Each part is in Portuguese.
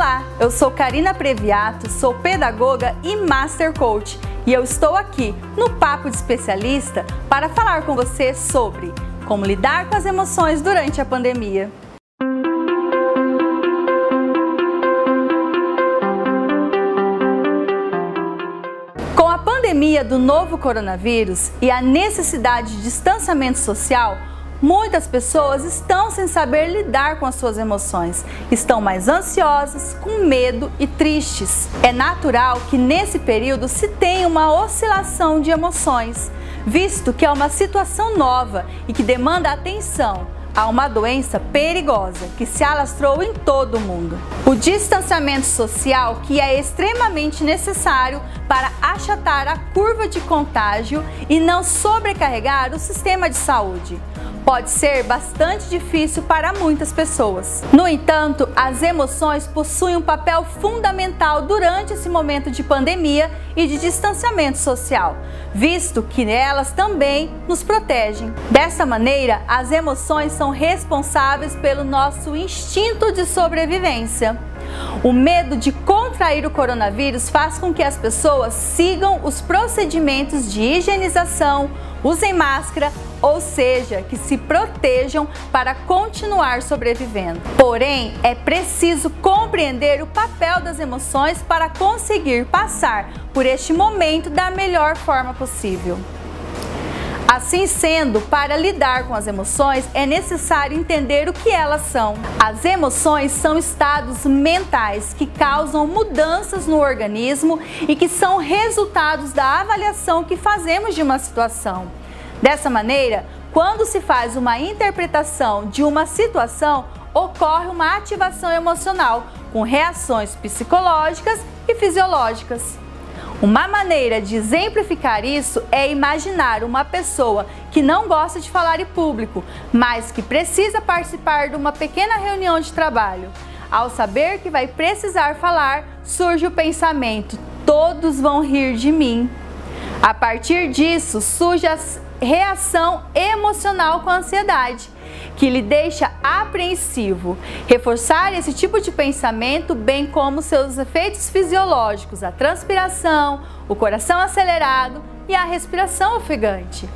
Olá, eu sou Karina Previato, sou pedagoga e Master Coach e eu estou aqui no Papo de Especialista para falar com você sobre como lidar com as emoções durante a pandemia. Com a pandemia do novo coronavírus e a necessidade de distanciamento social, muitas pessoas estão sem saber lidar com as suas emoções, estão mais ansiosas, com medo e tristes. É natural que nesse período se tenha uma oscilação de emoções, visto que é uma situação nova e que demanda atenção a uma doença perigosa que se alastrou em todo o mundo. O distanciamento social, que é extremamente necessário para achatar a curva de contágio e não sobrecarregar o sistema de saúde, pode ser bastante difícil para muitas pessoas. No entanto, as emoções possuem um papel fundamental durante esse momento de pandemia e de distanciamento social, visto que elas também nos protegem. Dessa maneira, as emoções são responsáveis pelo nosso instinto de sobrevivência. O medo de contrair o coronavírus faz com que as pessoas sigam os procedimentos de higienização, usem máscara, ou seja, que se protejam para continuar sobrevivendo. Porém, é preciso compreender o papel das emoções para conseguir passar por este momento da melhor forma possível. Assim sendo, para lidar com as emoções, é necessário entender o que elas são. As emoções são estados mentais que causam mudanças no organismo e que são resultados da avaliação que fazemos de uma situação. Dessa maneira, quando se faz uma interpretação de uma situação, ocorre uma ativação emocional, com reações psicológicas e fisiológicas. Uma maneira de exemplificar isso é imaginar uma pessoa que não gosta de falar em público, mas que precisa participar de uma pequena reunião de trabalho. Ao saber que vai precisar falar, surge o pensamento: todos vão rir de mim. A partir disso, surge a reação emocional com a ansiedade, que lhe deixa apreensivo. Reforçar esse tipo de pensamento, bem como seus efeitos fisiológicos, a transpiração, o coração acelerado e a respiração ofegante.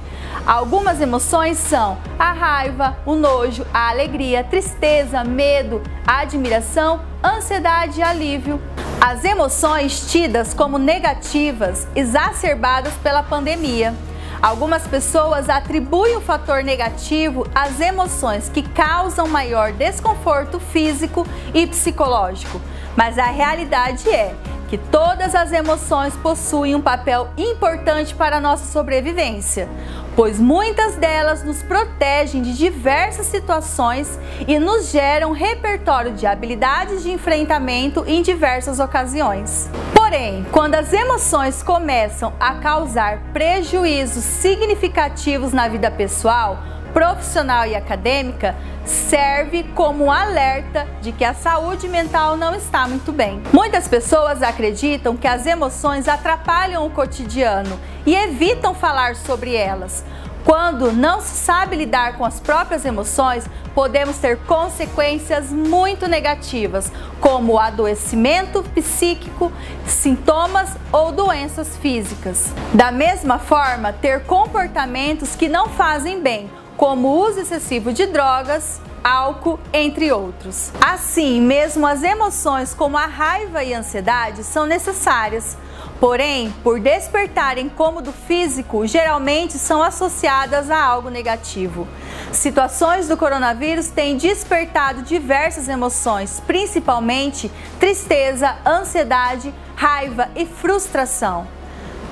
Algumas emoções são a raiva, o nojo, a alegria, a tristeza, medo, a admiração, ansiedade e alívio. As emoções tidas como negativas, exacerbadas pela pandemia. Algumas pessoas atribuem o fator negativo às emoções que causam maior desconforto físico e psicológico, mas a realidade é que todas as emoções possuem um papel importante para a nossa sobrevivência, pois muitas delas nos protegem de diversas situações e nos geram repertório de habilidades de enfrentamento em diversas ocasiões. Porém, quando as emoções começam a causar prejuízos significativos na vida pessoal, profissional e acadêmica, serve como um alerta de que a saúde mental não está muito bem. Muitas pessoas acreditam que as emoções atrapalham o cotidiano e evitam falar sobre elas. Quando não se sabe lidar com as próprias emoções, podemos ter consequências muito negativas, como adoecimento psíquico, sintomas ou doenças físicas. Da mesma forma, ter comportamentos que não fazem bem, como o uso excessivo de drogas, álcool, entre outros. Assim, mesmo as emoções como a raiva e a ansiedade são necessárias, porém, por despertarem incômodo físico, geralmente são associadas a algo negativo. Situações do coronavírus têm despertado diversas emoções, principalmente tristeza, ansiedade, raiva e frustração.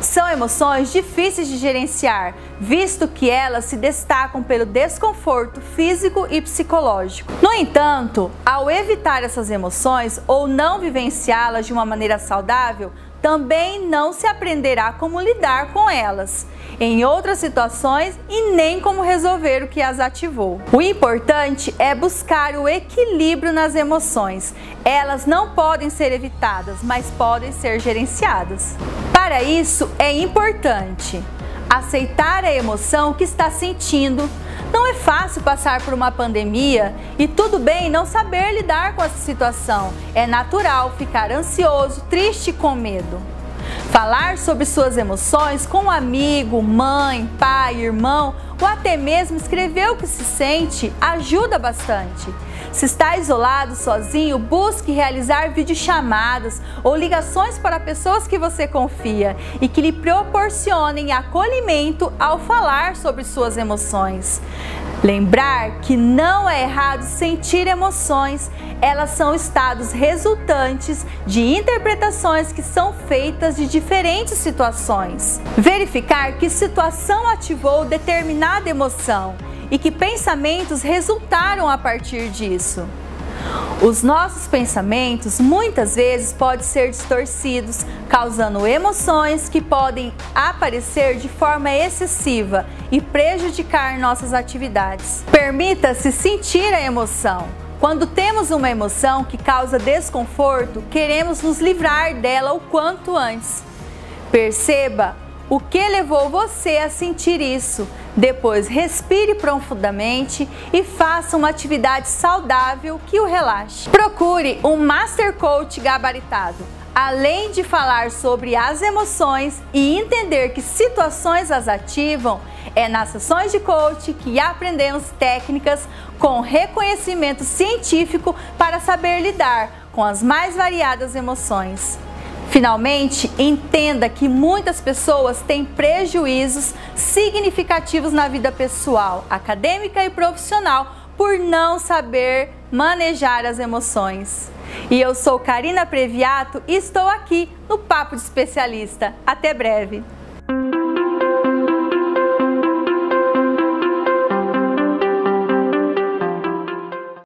São emoções difíceis de gerenciar, visto que elas se destacam pelo desconforto físico e psicológico. No entanto, ao evitar essas emoções ou não vivenciá-las de uma maneira saudável, também não se aprenderá como lidar com elas em outras situações e nem como resolver o que as ativou. O importante é buscar o equilíbrio nas emoções. Elas não podem ser evitadas, mas podem ser gerenciadas. Para isso, é importante aceitar a emoção que está sentindo, Não é fácil passar por uma pandemia e tudo bem não saber lidar com essa situação. É natural ficar ansioso, triste e com medo. Falar sobre suas emoções com um amigo, mãe, pai, irmão ou até mesmo escrever o que se sente ajuda bastante. Se está isolado, sozinho, busque realizar videochamadas ou ligações para pessoas que você confia e que lhe proporcionem acolhimento ao falar sobre suas emoções. Lembrar que não é errado sentir emoções, elas são estados resultantes de interpretações que são feitas de diferentes situações. Verificar que situação ativou determinada emoção e que pensamentos resultaram a partir disso. Os nossos pensamentos muitas vezes podem ser distorcidos, causando emoções que podem aparecer de forma excessiva e prejudicar nossas atividades. Permita-se sentir a emoção. Quando temos uma emoção que causa desconforto, queremos nos livrar dela o quanto antes. Perceba o que levou você a sentir isso. Depois, respire profundamente e faça uma atividade saudável que o relaxe. Procure um Master Coach gabaritado. Além de falar sobre as emoções e entender que situações as ativam, é nas sessões de coach que aprendemos técnicas com reconhecimento científico para saber lidar com as mais variadas emoções. Finalmente, entenda que muitas pessoas têm prejuízos significativos na vida pessoal, acadêmica e profissional por não saber manejar as emoções. E eu sou Karina Previato e estou aqui no Papo de Especialista. Até breve!